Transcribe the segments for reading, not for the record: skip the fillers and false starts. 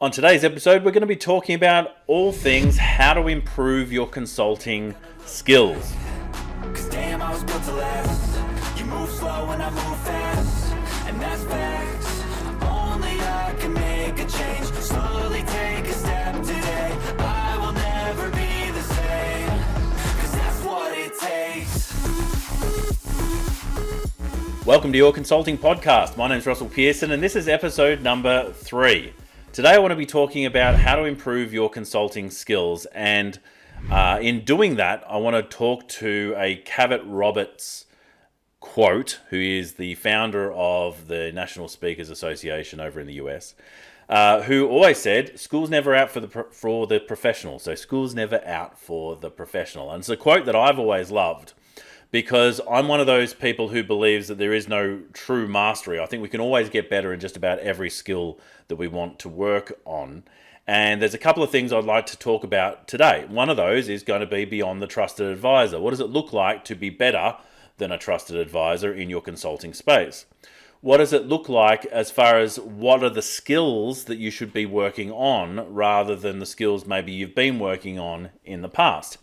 On today's episode, we're going to be talking about all things how to improve your consulting skills. Cause damn, I was built to last. You move slow and I move fast, and that's facts. Only I can make a change. Slowly take a step today. I will never be the same, cause that's what it takes. Welcome to your consulting podcast. My name is Russell Pearson, and this is episode number 3. Today I want to be talking about how to improve your consulting skills, and in doing that I want to talk to a Cavett Roberts quote, who is the founder of the National Speakers Association over in the US, who always said, school's never out for the professional. So school's never out for the professional. And it's a quote that I've always loved, because I'm one of those people who believes that there is no true mastery. I think we can always get better in just about every skill that we want to work on. And there's a couple of things I'd like to talk about today. One of those is going to be beyond the trusted advisor. What does it look like to be better than a trusted advisor in your consulting space? What does it look like as far as what are the skills that you should be working on rather than the skills maybe you've been working on in the past?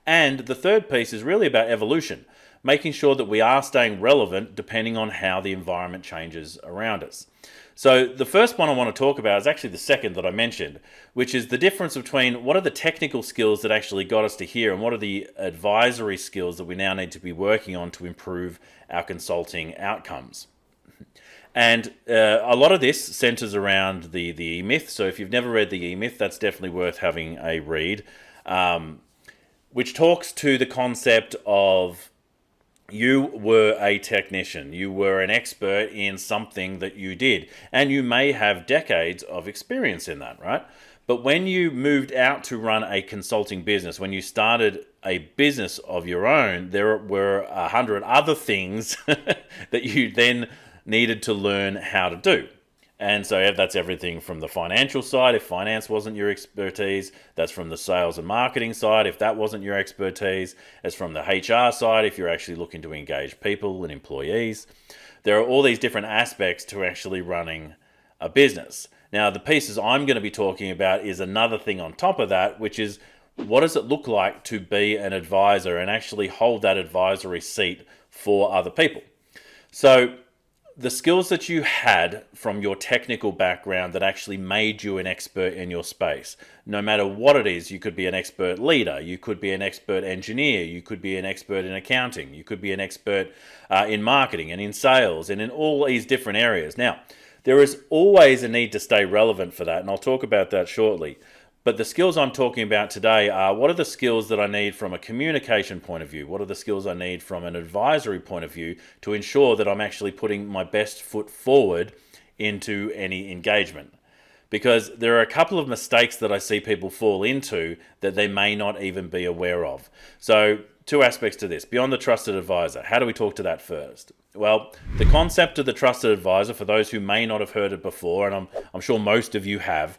And the third piece is really about evolution, making sure that we are staying relevant depending on how the environment changes around us. So the first one I want to talk about is actually the second that I mentioned, which is the difference between what are the technical skills that actually got us to here and what are the advisory skills that we now need to be working on to improve our consulting outcomes. And a lot of this centers around the E-Myth. So if you've never read the E-Myth, that's definitely worth having a read, which talks to the concept of you were a technician, you were an expert in something that you did, and you may have decades of experience in that, right? But when you moved out to run a consulting business, when you started a business of your own, there were 100 other things that you then needed to learn how to do. And so that's everything from the financial side, if finance wasn't your expertise. That's from the sales and marketing side, if that wasn't your expertise. It's from the HR side, if you're actually looking to engage people and employees. There are all these different aspects to actually running a business. Now, the pieces I'm going to be talking about is another thing on top of that, which is what does it look like to be an advisor and actually hold that advisory seat for other people? So the skills that you had from your technical background that actually made you an expert in your space, no matter what it is, you could be an expert leader, you could be an expert engineer, you could be an expert in accounting, you could be an expert in marketing and in sales and in all these different areas. Now, there is always a need to stay relevant for that, and I'll talk about that shortly. But the skills I'm talking about today are what are the skills that I need from a communication point of view? What are the skills I need from an advisory point of view to ensure that I'm actually putting my best foot forward into any engagement? Because there are a couple of mistakes that I see people fall into that they may not even be aware of. So 2 aspects to this. Beyond the trusted advisor, how do we talk to that first? Well, the concept of the trusted advisor, for those who may not have heard it before, and I'm sure most of you have,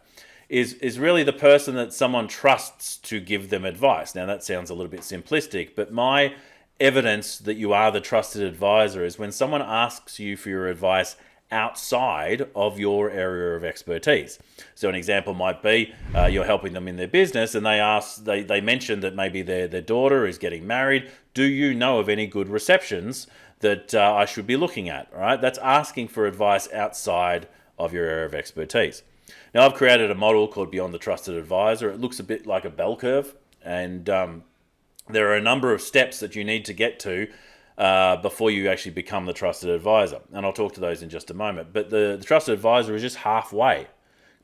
is really the person that someone trusts to give them advice. Now, that sounds a little bit simplistic, but my evidence that you are the trusted advisor is when someone asks you for your advice outside of your area of expertise. So an example might be you're helping them in their business and they mention that maybe their daughter is getting married. Do you know of any good receptions that I should be looking at? All right, that's asking for advice outside of your area of expertise. Now, I've created a model called Beyond the Trusted Advisor. It looks a bit like a bell curve, and there are a number of steps that you need to get to before you actually become the trusted advisor. And I'll talk to those in just a moment. But the trusted advisor is just halfway,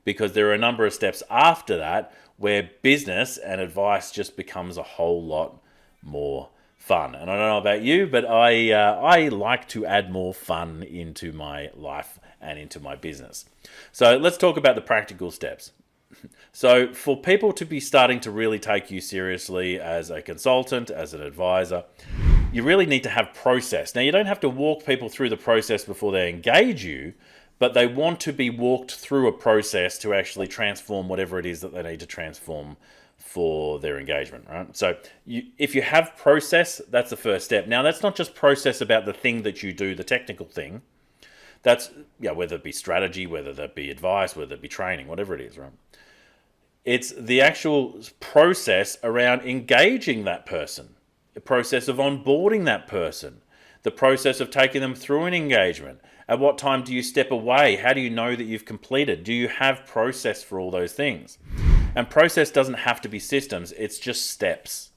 because there are a number of steps after that where business and advice just becomes a whole lot more fun. And I don't know about you, but I like to add more fun into my life and into my business. So let's talk about the practical steps. So for people to be starting to really take you seriously as a consultant, as an advisor, you really need to have process. Now, you don't have to walk people through the process before they engage you, but they want to be walked through a process to actually transform whatever it is that they need to transform for their engagement, right? So if you have process, that's the first step. Now, that's not just process about the thing that you do, the technical thing, That's, whether it be strategy, whether that be advice, whether it be training, whatever it is, right? It's the actual process around engaging that person, the process of onboarding that person, the process of taking them through an engagement. At what time do you step away? How do you know that you've completed? Do you have process for all those things? And process doesn't have to be systems, it's just steps.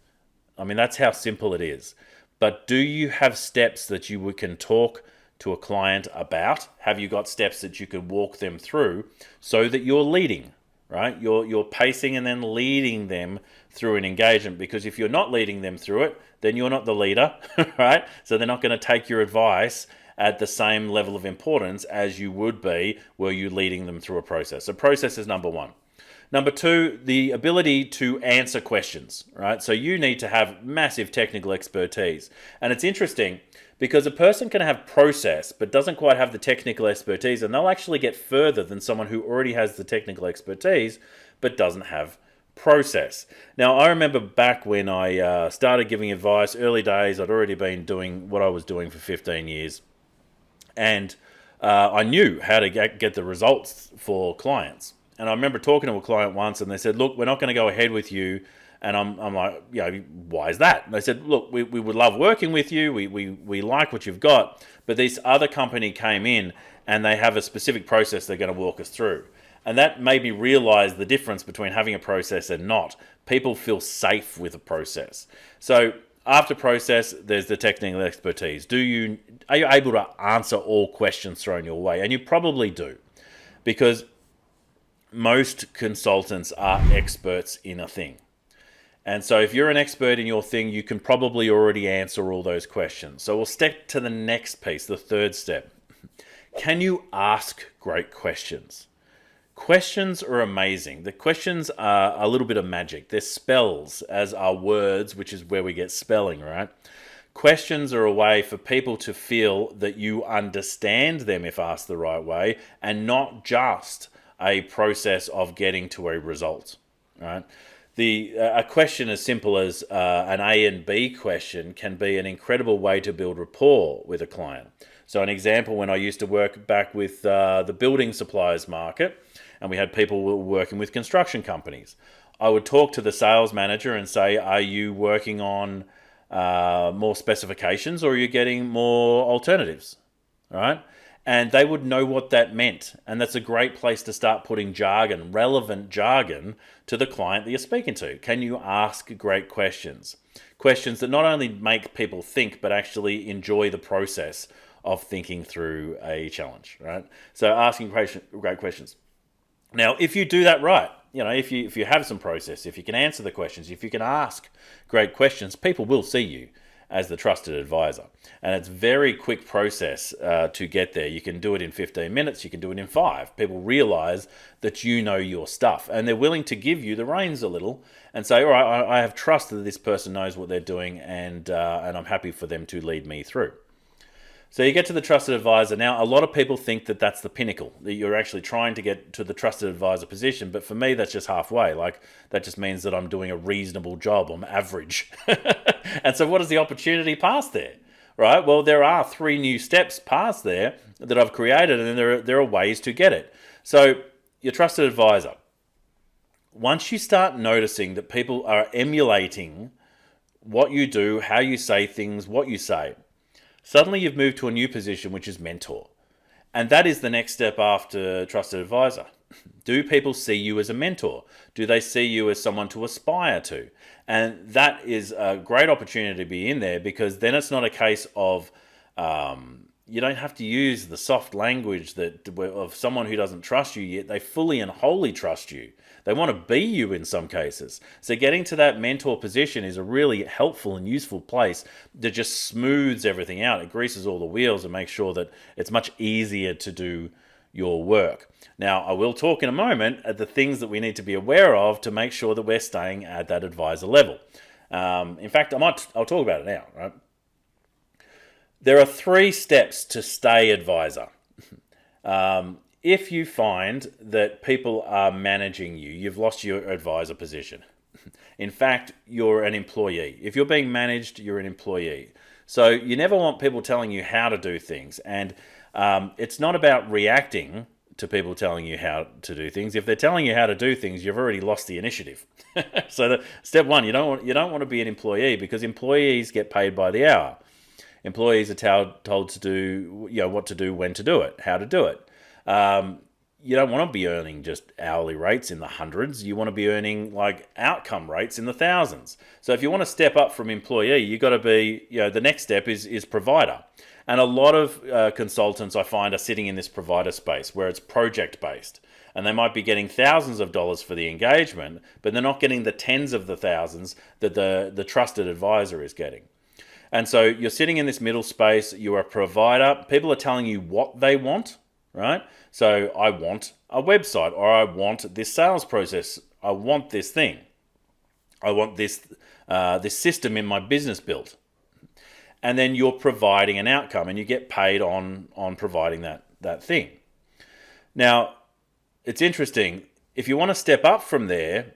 I mean, that's how simple it is. But do you have steps that you can talk to a client about? Have you got steps that you can walk them through so that you're leading, right? You're pacing and then leading them through an engagement, because if you're not leading them through it, then you're not the leader, right? So they're not going to take your advice at the same level of importance as you would be were you leading them through a process. So process is number one. Number two, the ability to answer questions, right? So you need to have massive technical expertise. And it's interesting because a person can have process but doesn't quite have the technical expertise, and they'll actually get further than someone who already has the technical expertise but doesn't have process. Now, I remember back when I started giving advice, early days, I'd already been doing what I was doing for 15 years. And I knew how to get the results for clients. And I remember talking to a client once, and they said, look, we're not going to go ahead with you. And I'm like, why is that? And they said, look, we would love working with you. We like what you've got. But this other company came in, and they have a specific process they're going to walk us through. And that made me realize the difference between having a process and not. People feel safe with a process. So after process, there's the technical expertise. Are you able to answer all questions thrown your way? And you probably do, because most consultants are experts in a thing. And so if you're an expert in your thing, you can probably already answer all those questions. So we'll step to the next piece, the third step. Can you ask great questions? Questions are amazing. The questions are a little bit of magic. They're spells, as are words, which is where we get spelling, right? Questions are a way for people to feel that you understand them if asked the right way, and not just a process of getting to a result, right? A question as simple as an A and B question can be an incredible way to build rapport with a client. So an example, when I used to work back with the building suppliers market, and we had people who were working with construction companies, I would talk to the sales manager and say, are you working on more specifications, or are you getting more alternatives, right? And they would know what that meant. And that's a great place to start putting jargon, relevant jargon, to the client that you're speaking to. Can you ask great questions? Questions that not only make people think, but actually enjoy the process of thinking through a challenge, right? So asking great questions. Now, if you do that right, if you have some process, if you can answer the questions, if you can ask great questions, people will see you as the trusted advisor. And it's a very quick process to get there. You can do it in 15 minutes, you can do it in 5. People realize that you know your stuff, and they're willing to give you the reins a little and say, all right, I have trust that this person knows what they're doing, and I'm happy for them to lead me through. So you get to the trusted advisor. Now, a lot of people think that that's the pinnacle, that you're actually trying to get to the trusted advisor position. But for me, that's just halfway. Like, that just means that I'm doing a reasonable job. I'm average. And so what is the opportunity past there? Right? Well, there are 3 new steps past there that I've created, and there are ways to get it. So your trusted advisor. Once you start noticing that people are emulating what you do, how you say things, what you say, suddenly you've moved to a new position, which is mentor. And that is the next step after trusted advisor. Do people see you as a mentor? Do they see you as someone to aspire to? And that is a great opportunity to be in there, because then it's not a case of you don't have to use the soft language of someone who doesn't trust you yet. They fully and wholly trust you. They want to be you in some cases. So getting to that mentor position is a really helpful and useful place that just smooths everything out. It greases all the wheels and makes sure that it's much easier to do your work. Now, I will talk in a moment at the things that we need to be aware of to make sure that we're staying at that advisor level. In fact, I'll talk about it now, right? There are 3 steps to stay advisor. If you find that people are managing you, you've lost your advisor position. In fact, you're an employee. If you're being managed, you're an employee. So you never want people telling you how to do things. And It's not about reacting to people telling you how to do things. If they're telling you how to do things, you've already lost the initiative. So step one, you don't want to be an employee, because employees get paid by the hour. Employees are told to do, what to do, when to do it, how to do it. You don't want to be earning just hourly rates in the hundreds. You want to be earning like outcome rates in the thousands. So if you want to step up from employee, you've got to be, the next step is provider. And a lot of consultants I find are sitting in this provider space where it's project based. And they might be getting thousands of dollars for the engagement, but they're not getting the tens of the thousands that the trusted advisor is getting. And so you're sitting in this middle space, you're a provider, people are telling you what they want, right? So I want a website, or I want this sales process, I want this thing, I want this system in my business built. And then you're providing an outcome, and you get paid on providing that thing. Now, it's interesting, if you want to step up from there,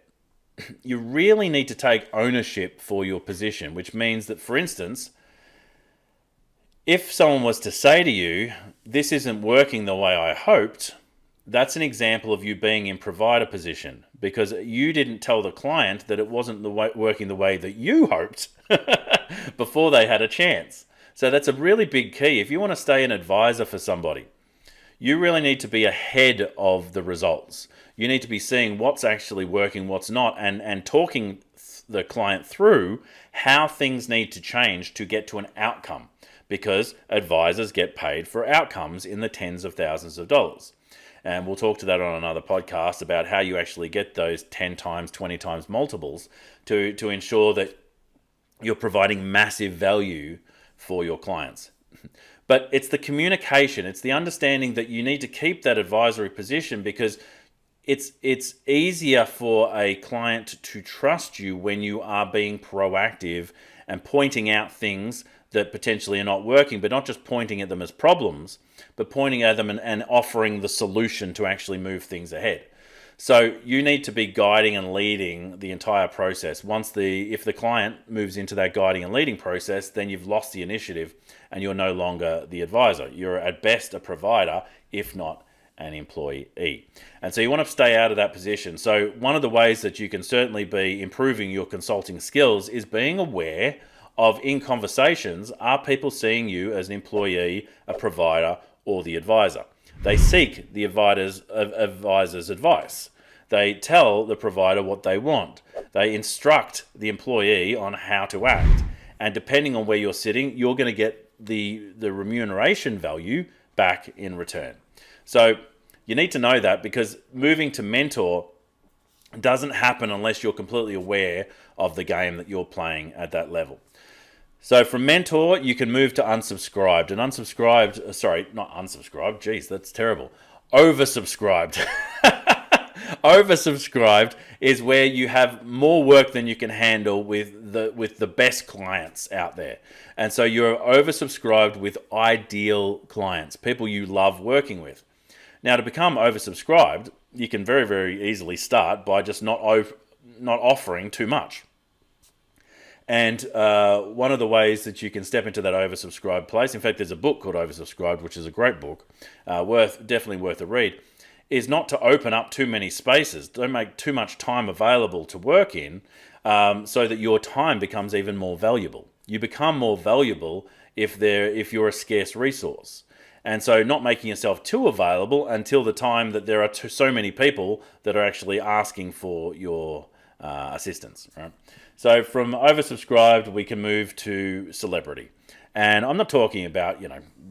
you really need to take ownership for your position, which means that, for instance, if someone was to say to you, this isn't working the way I hoped, that's an example of you being in provider position, because you didn't tell the client that it wasn't working the way that you hoped before they had a chance. So that's a really big key. If you want to stay an advisor for somebody, you really need to be ahead of the results. You need to be seeing what's actually working, what's not, and talking the client through how things need to change to get to an outcome, because advisors get paid for outcomes in the tens of thousands of dollars. And we'll talk to that on another podcast about how you actually get those 10 times, 20 times multiples to ensure that you're providing massive value for your clients. But it's the communication, it's the understanding that you need to keep that advisory position, because it's easier for a client to trust you when you are being proactive and pointing out things that potentially are not working, but not just pointing at them as problems, but pointing at them and offering the solution to actually move things ahead. So you need to be guiding and leading the entire process. If the client moves into that guiding and leading process, then you've lost the initiative and you're no longer the advisor. You're at best a provider, if not an employee. And so you want to stay out of that position. So one of the ways that you can certainly be improving your consulting skills is being aware of, in conversations, are people seeing you as an employee, a provider, or the advisor? They seek the advisor's advice. They tell the provider what they want. They instruct the employee on how to act. And depending on where you're sitting, you're going to get the remuneration value back in return. So you need to know that, because moving to mentor doesn't happen unless you're completely aware of the game that you're playing at that level. So from mentor, you can move to unsubscribed. And geez, that's terrible. Oversubscribed. Oversubscribed is where you have more work than you can handle with the best clients out there. And so you're oversubscribed with ideal clients, people you love working with. Now, to become oversubscribed, you can very, very easily start by just not offering too much. And one of the ways that you can step into that oversubscribed place, in fact, there's a book called Oversubscribed, which is a great book, definitely worth a read, is not to open up too many spaces. Don't make too much time available to work in, so that your time becomes even more valuable. You become more valuable if you're a scarce resource. And so not making yourself too available until the time that there are so many people that are actually asking for your assistance, right? So from oversubscribed, we can move to celebrity. And I'm not talking about,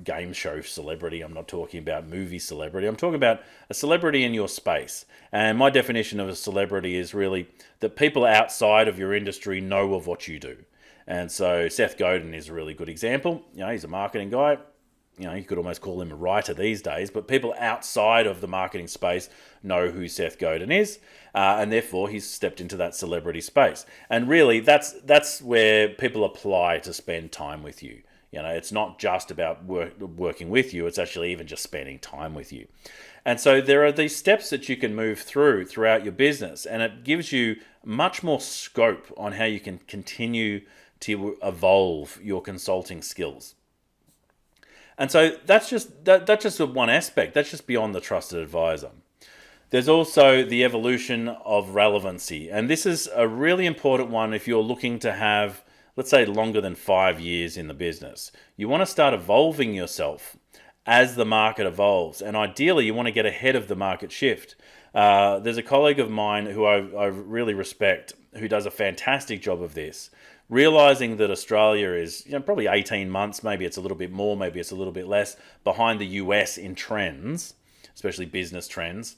game show celebrity. I'm not talking about movie celebrity. I'm talking about a celebrity in your space. And my definition of a celebrity is really that people outside of your industry know of what you do. And so Seth Godin is a really good example. He's a marketing guy. You could almost call him a writer these days, but people outside of the marketing space know who Seth Godin is, and therefore he's stepped into that celebrity space. And really, that's where people apply to spend time with you. It's not just about working with you, it's actually even just spending time with you. And so there are these steps that you can move throughout your business, and it gives you much more scope on how you can continue to evolve your consulting skills. And so that's just one aspect. That's just beyond the trusted advisor. There's also the evolution of relevancy. And this is a really important one if you're looking to have, let's say, longer than 5 years in the business. You want to start evolving yourself as the market evolves. And ideally, you want to get ahead of the market shift. There's a colleague of mine who I really respect who does a fantastic job of this, realizing that Australia is probably 18 months, maybe it's a little bit more, maybe it's a little bit less, behind the US in trends, especially business trends,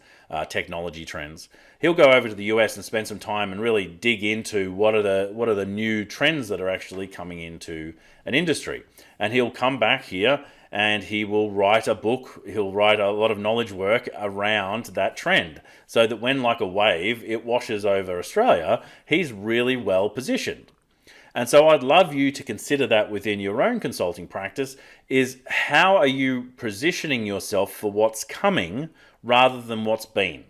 technology trends. He'll go over to the US and spend some time and really dig into what are the new trends that are actually coming into an industry. And he'll come back here and he will write a book. He'll write a lot of knowledge work around that trend so that when, like a wave, it washes over Australia, he's really well positioned. And so I'd love you to consider that within your own consulting practice is how are you positioning yourself for what's coming rather than what's been?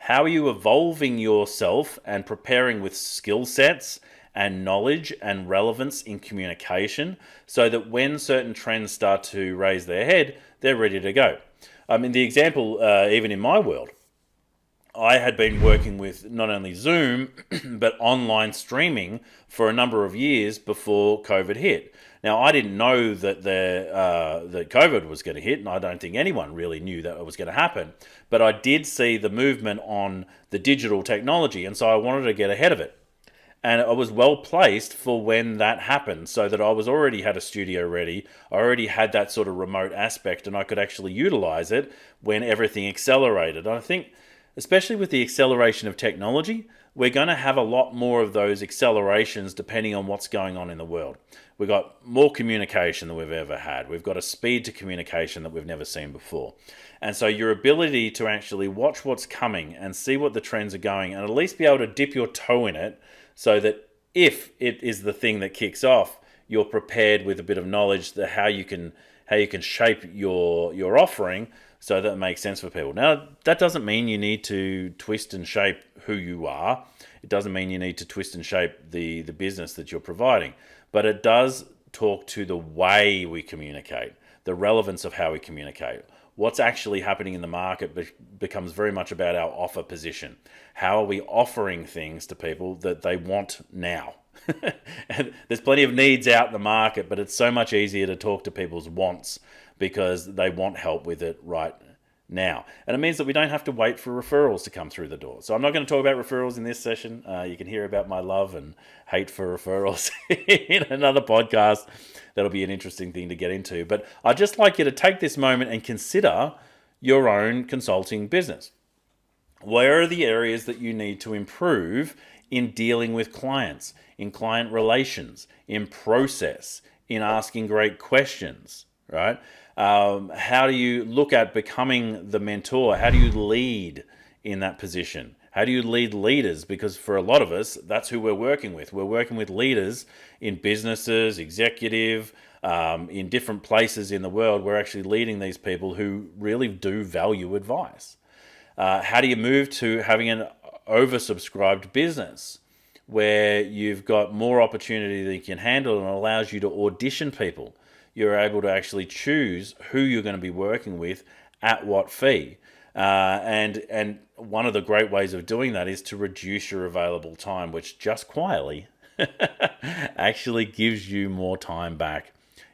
How are you evolving yourself and preparing with skill sets and knowledge and relevance in communication so that when certain trends start to raise their head, they're ready to go? I mean, the example, even in my world, I had been working with not only Zoom, but online streaming for a number of years before COVID hit. Now, I didn't know that that COVID was going to hit, and I don't think anyone really knew that it was going to happen. But I did see the movement on the digital technology, and so I wanted to get ahead of it. And I was well placed for when that happened so that I was already had a studio ready. I already had that sort of remote aspect and I could actually utilize it when everything accelerated. And I think, especially with the acceleration of technology, we're going to have a lot more of those accelerations depending on what's going on in the world. We've got more communication than we've ever had. We've got a speed to communication that we've never seen before. And so your ability to actually watch what's coming and see what the trends are going and at least be able to dip your toe in it so that if it is the thing that kicks off, you're prepared with a bit of knowledge that how you can shape your offering so that it makes sense for people. Now, that doesn't mean you need to twist and shape who you are. It doesn't mean you need to twist and shape the business that you're providing. But it does talk to the way we communicate, the relevance of how we communicate. What's actually happening in the market becomes very much about our offer position. How are we offering things to people that they want now? And there's plenty of needs out in the market, but it's so much easier to talk to people's wants because they want help with it right now. And it means that we don't have to wait for referrals to come through the door. So I'm not going to talk about referrals in this session. You can hear about my love and hate for referrals in another podcast. That'll be an interesting thing to get into. But I'd just like you to take this moment and consider your own consulting business. Where are the areas that you need to improve in dealing with clients, in client relations, in process, in asking great questions, right? How do you look at becoming the mentor? How do you lead in that position? How do you lead leaders? Because for a lot of us, that's who we're working with. We're working with leaders in businesses, executive, in different places in the world. We're actually leading these people who really do value advice. How do you move to having an oversubscribed business where you've got more opportunity than you can handle and allows you to audition people? You're able to actually choose who you're going to be working with at what fee. And one of the great ways of doing that is to reduce your available time, which just quietly actually gives you more time back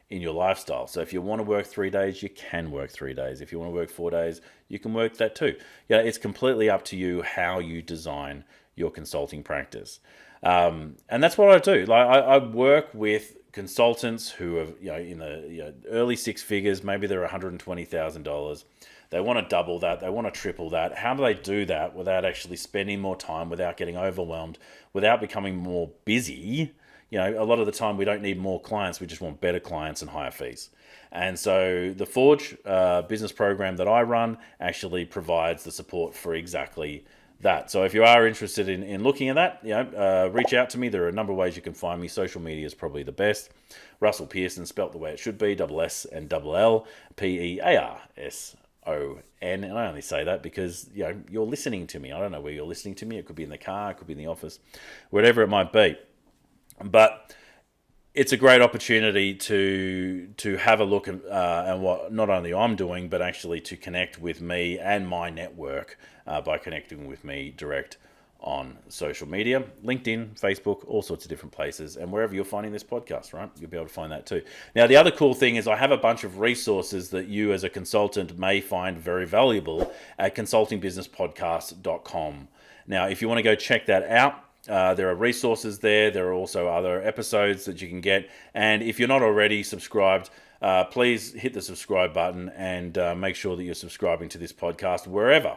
in your lifestyle. So if you want to work 3 days, you can work 3 days. If you want to work 4 days, you can work that too. Yeah, it's completely up to you how you design your consulting practice. And that's what I do. Like I work with consultants who are in the early six figures. Maybe they're $120,000. They want to double that. They want to triple that. How do they do that without actually spending more time, without getting overwhelmed, without becoming more busy? A lot of the time we don't need more clients. We just want better clients and higher fees. And so the Forge business program that I run actually provides the support for exactly that. So if you are interested in looking at that, reach out to me. There are a number of ways you can find me. Social media is probably the best. Russell Pearson, spelt the way it should be, double S and double L, Pearson. And I only say that because you're listening to me. I don't know where you're listening to me. It could be in the car, it could be in the office, whatever it might be. But it's a great opportunity to have a look at what not only I'm doing, but actually to connect with me and my network by connecting with me direct on social media, LinkedIn, Facebook, all sorts of different places, and wherever you're finding this podcast, right? You'll be able to find that too. Now, the other cool thing is I have a bunch of resources that you as a consultant may find very valuable at consultingbusinesspodcast.com. Now, if you want to go check that out, there are resources there. There are also other episodes that you can get. And if you're not already subscribed, please hit the subscribe button and make sure that you're subscribing to this podcast wherever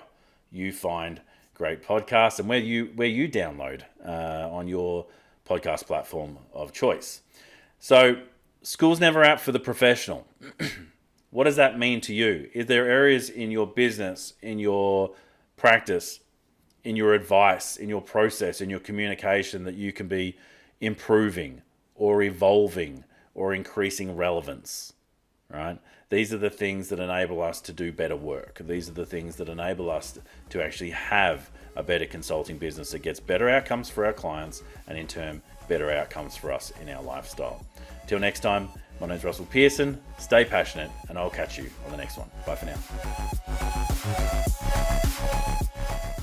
you find great podcasts and where you download on your podcast platform of choice. So, school's never out for the professional. What does that mean to you? Is there areas in your business, in your practice, in your advice, in your process, in your communication that you can be improving or evolving or increasing relevance, right? These are the things that enable us to do better work. These are the things that enable us to actually have a better consulting business that gets better outcomes for our clients and in turn, better outcomes for us in our lifestyle. Till next time, my name's Russell Pearson. Stay passionate and I'll catch you on the next one. Bye for now.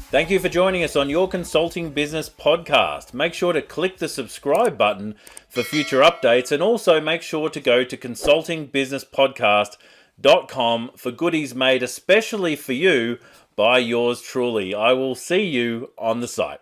Thank you for joining us on Your Consulting Business Podcast. Make sure to click the subscribe button for future updates and also make sure to go to consultingbusinesspodcast.com for goodies made especially for you by yours truly. I will see you on the site.